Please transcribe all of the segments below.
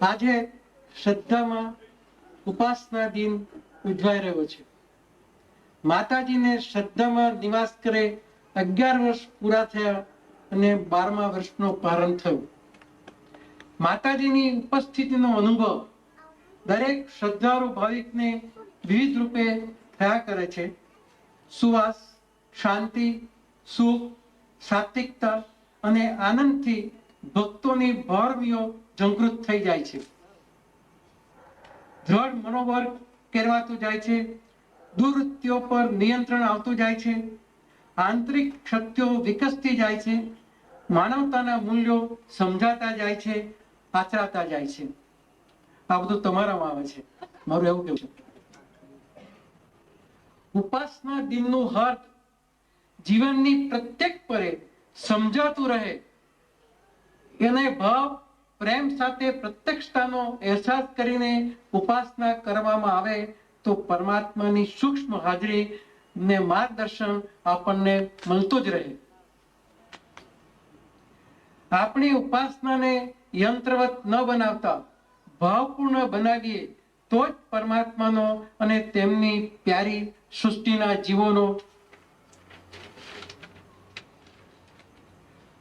આજે શ્રદ્ધામાં ઉપાસના દિન ઉજવાઈ રહ્યો છે. માતાજીને શ્રદ્ધામાં નિવાસ કરે 11 વર્ષ પૂરા થયા અને 12મા વર્ષનો પ્રારંભ થયો. માતાજીની ઉપસ્થિતિનો અનુભવ દરેક શ્રદ્ધાળુ ભાવિકને વિવિધ રૂપે થયા કરે છે. સુવાસ, શાંતિ, સુખ, સાત્વિકતા અને આનંદથી ભક્તોની ભાવમીઓ જાગૃત થઈ જાય છે. દ્રઢ મનોબળ કેળવાતું જાય છે. દુર્વૃત્તિઓ પર નિયંત્રણ આવતું જાય છે. આંતરિક શક્તિઓ વિકસતી જાય છે. માનવતાના મૂલ્યો સમજાતા જાય છે, આચરાતા જાય છે. આ બધું તમારામાં આવે છે, મારું એવું કેવું છે. ઉપાસના દિનનું અર્થ જીવનની પ્રત્યેક પરે સમજાતું રહે, એને ભાવ પ્રેમ સાથે પ્રત્યક્ષતાનો અહેસાસ કરીને ઉપાસના કરવામાં આવે તો પરમાત્માની સૂક્ષ્મ હાજરી ને માર્ગદર્શન આપણને મળતું જ રહે. આપણી ઉપાસનાને યંત્રવત ન બનાવતા ભાવપૂર્ણ બનાવીએ તો જ પરમાત્માનો અને તેમની પ્યારી સૃષ્ટિના જીવોનો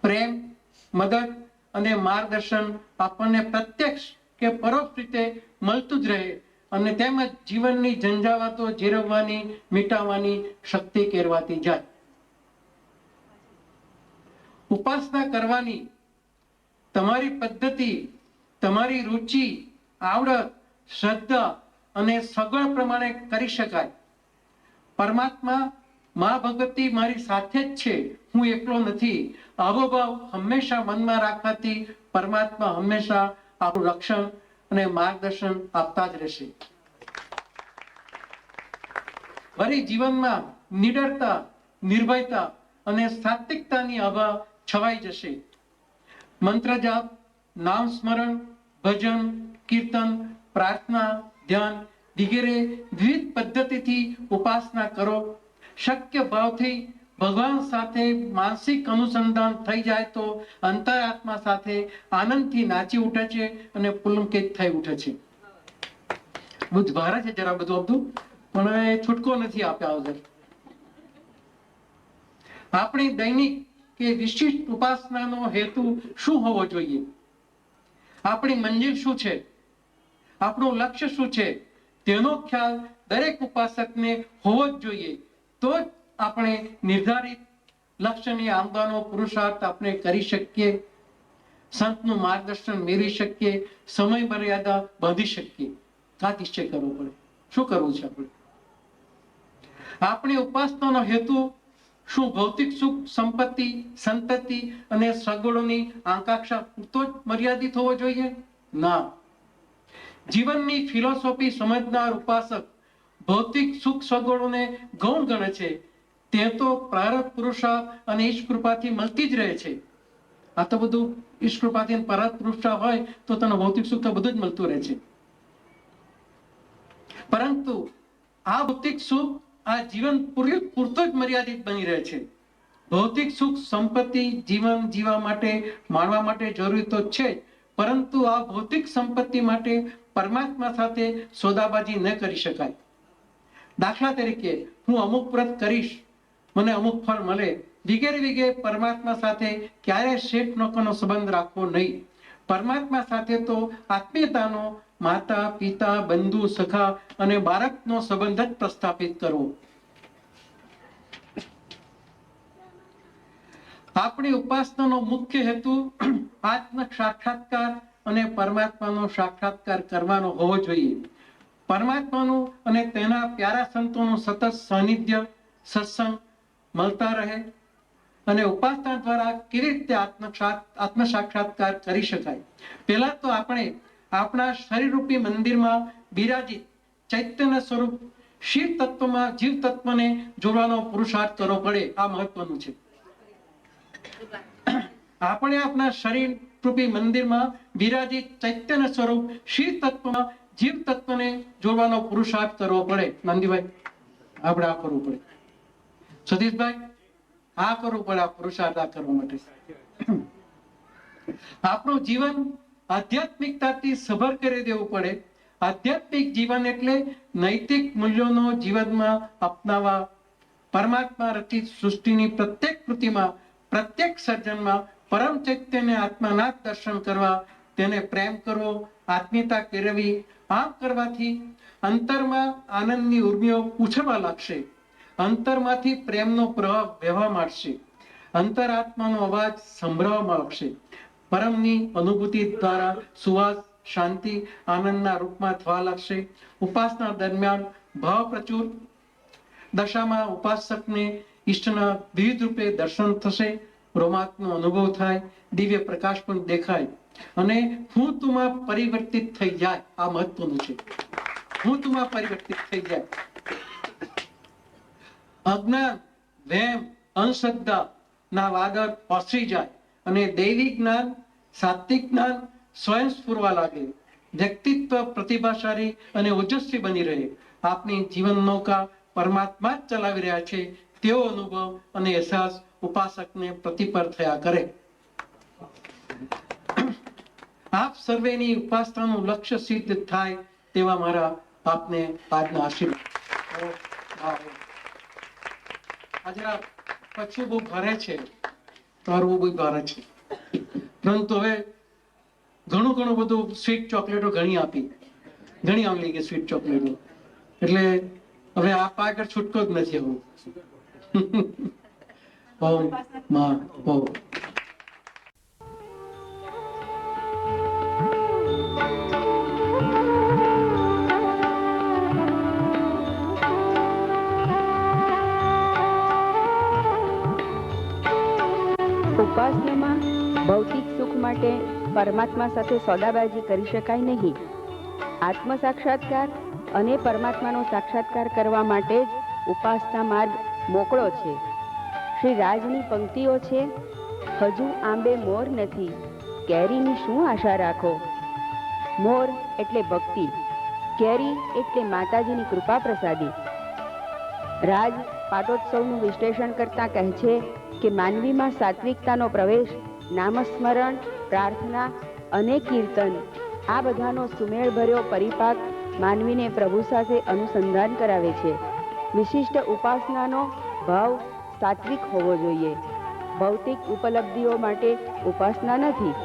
પ્રેમ, મદદ અને માર્ગદર્શન આપણને પ્રત્યક્ષ કે પરોક્ષ રીતે મળતું જ રહે અને તેમજ જીવનની ઝંઝાવાતો જીરવવાની, મિટાવવાની શક્તિ કેળવાતી જાય. ઉપાસના કરવાની તમારી પદ્ધતિ, તમારી રુચિ, આવડત, શ્રદ્ધા અને સગવડ પ્રમાણે કરી શકાય. પરમાત્મા, મા ભગવતી મારી સાથે જ છે, હું એકલો નથી, આવો ભાવ હંમેશા મનમાં રાખવાથી પરમાત્મા હંમેશા આપણું રક્ષણ અને માર્ગદર્શન આપતા જ રહેશે. વળી જીવનમાં નિડરતા, નિર્ભયતા અને સાત્વિકતાની આભા છવાઈ જશે. મંત્ર જાપ, નામ સ્મરણ, ભજન, કીર્તન, પ્રાર્થના, ધ્યાન વગેરે વિવિધ પદ્ધતિથી ઉપાસના કરો. શક્ય ભાવથી ભગવાન સાથે માનસિક અનુસંધાન થઈ જાય તો અંતરાત્મા સાથે આનંદથી નાચી ઉઠે છે અને પુલકિત થઈ ઉઠે છે. બુદ્ધ ભારે છે જરા બધું પણ એ છૂટકો નથી આપ્યા વગર. આપણી દૈનિક કે વિશિષ્ટ ઉપાસનાનો હેતુ શું હોવો જોઈએ? આપણી મંજિલ શું છે? આપણું લક્ષ્ય શું છે? તેનો ખ્યાલ દરેક ઉપાસકને હોવો જ જોઈએ. તો જ આપણે નિર્ધારિત લક્ષ્યની આંબાનો પુરુષાર્થ આપણે કરી શકીએ, સંતનું માર્ગદર્શન મેળવી શકીએ, સમય મર્યાદા બાંધી શકીએ. આ નિશ્ચય કરવો પડે. શું કરવું છે આપણે? આપણી ઉપાસનાનો હેતુ શું ભૌતિક સુખ, સંપત્તિ, સંતતિ અને સગવડોની આકાંક્ષા પૂરતો જ મર્યાદિત હોવો જોઈએ? ના. જીવનની ફિલોસોફી સમજનાર ઉપાસક ભૌતિક સુખ સગવડોને ગૌણ ગણે છે. તે તો પ્રારબ્ધ પુરુષાર્થ અને ઈશ કૃપાથી મળતી જ રહે છે. આ તો બધું ઈશ કૃપાથી પ્રારબ્ધ પુરુષાર્થ હોય તો તને ભૌતિક સુખ તો બધું જ મળતું રહે છે. પરંતુ આ ભૌતિક સુખ આ જીવન પૂરતો જ મર્યાદિત બની રહે છે. ભૌતિક સુખ, સંપત્તિ જીવન જીવવા માટે, માણવા માટે જરૂરી તો છે, પરંતુ આ ભૌતિક સંપત્તિ માટે પરમાત્મા સાથે સોદાબાજી ન કરી શકાય. દાખલા તરીકે હું અમુક વ્રત કરીશ, મને અમુક ફળ મળે વગેરે વગેરે પરમાત્મા સાથે ક્યારેય શેઠ નોકરનો સંબંધ રાખવો નહીં. પરમાત્મા સાથે તો આત્મીયતાનો, માતા, પિતા, બંધુ, સખા અને બાળકનો સંબંધ જ પ્રસ્થાપિત કરવો. આપણી ઉપાસનાનો મુખ્ય હેતુ આત્મ સાક્ષાત્કાર અને પરમાત્માનો સાક્ષાત્કાર કરવાનો હોવો જોઈએ. પરમાત્માનું અને તેના પ્યારા સંતોનું સતત સાનિધ્ય, સત્સંગ મળતા રહે અને ઉપાસના દ્વારા કેવી રીતે આત્મ સાક્ષાત્કાર કરી શકાય? પહેલા તો આપણે આપણા શરીરરૂપી મંદિરમાં બિરાજિત ચૈતન્ય સ્વરૂપ શિવ તત્વમાં જીવ તત્વને જોડવાનો પુરુષાર્થ કરવો પડે. આ મહત્વનું છે. આપણે આપણા શરીર રૂપી મંદિરમાં બિરાજિત ચૈતન્ય સ્વરૂપ શિવ તત્વમાં જીવ તત્વને જોડવાનો પુરુષાર્થ કરવો પડે. નંદીભાઈ, આપણે આ કરવું પડે. સતીશભાઈ, આ કરવું પડે. આ પુરુષાર્થ આ કરવા માટે આપણું જીવન આધ્યાત્મિકતાથી સભર કરી દેવું પડે. આધ્યાત્મિક જીવન એટલે નૈતિક મૂલ્યોનો જીવનમાં અપનાવવા, પરમાત્મા રચિત સૃષ્ટિની પ્રત્યેક કૃતિમાં, પ્રત્યેક સર્જનમાં પરમ ચૈતન્ય આત્માના દર્શન કરવા, તેને પ્રેમ કરવો, આત્મીયતા કેળવવી. આમ કરવાથી અંતરમાં આનંદની ઉર્મિઓ ઉછળવા લાગશે, અંતરમાંથી પ્રેમનો પ્રવાહ વહેવા માંડશે, અંતરાત્માનો અવાજ સંભળાવવા લાગશે. પરમની અનુભૂતિ દ્વારા સુવાસ, શાંતિ, આનંદના રૂપમાં થવા લાગશે. ઉપાસના દરમિયાન ભાવ પ્રચુર દશામાં ઉપાસકને ઈષ્ટના વિવિધ રૂપે દર્શન થશે, રોમાંચનો અનુભવ થાય, દિવ્ય પ્રકાશ પણ દેખાય અને હું તુમાં પરિવર્તિત થઈ જાય. આ મહત્વનું છે. હું તુમાં પરિવર્તિત થઈ જાય. અજ્ઞાન, વહેમ, અંધશ્રદ્ધા ના વાદળ ઓસરી જાય અને દૈવિક જ્ઞાન, સાત્વિક જ્ઞાન સ્વયં સ્ફુરવા લાગે. વ્યક્તિત્વ પ્રતિભાશાળી અને ઓજસ્વી બની રહે. આપની જીવન નૌકા પરમાત્મા જ ચલાવી રહ્યા છે તેવો અનુભવ અને અહેસાસ ઉપાસકને પ્રતિપર થયા કરે. આપ સર્વેની ઉપાસનાનું લક્ષ્ય સિદ્ધ થાય તેવા મારા આપને આજના આશીર્વાદ. આજે પછું બહુ ભારે છે, તારવું બહુ ભારે છે, પરંતુ હવે ઘણું બધું સ્વીટ ચોકલેટો ઘણી આપી, ઘણી આમ લઈ ગઈ સ્વીટ ચોકલેટો, એટલે હવે આ આગળ છૂટકો જ નથી. હું ઓમ મા ઓમ. ઉપાસનામાં ભૌતિક સુખ માટે પરમાત્મા સાથે સોદાબાજી કરી શકાય નહીં. આત્મ સાક્ષાત્કાર અને પરમાત્માનો સાક્ષાત્કાર કરવા માટે જ ઉપાસના માર્ગ મોકળો છે. શ્રી રાજની પંક્તિઓ છે: હજુ આંબે મોર નથી, કેરીની શું આશા રાખો. મોર એટલે ભક્તિ, કેરી એટલે માતાજીની કૃપા પ્રસાદી. રાજ પાટોત્સવનું વિશ્લેષણ કરતા કહે છે કે માનવીમાં સાત્વિકતાનો પ્રવેશ નામસ્મરણ, પ્રાર્થના અને કીર્તન આ બધાનો સુમેળભર્યો પરિપાક માનવીને પ્રભુ સાથે અનુસંધાન કરાવે છે. વિશિષ્ટ ઉપાસનાનો ભાવ સાત્વિક હોવો જોઈએ. ભૌતિક ઉપલબ્ધિઓ માટે ઉપાસના નથી,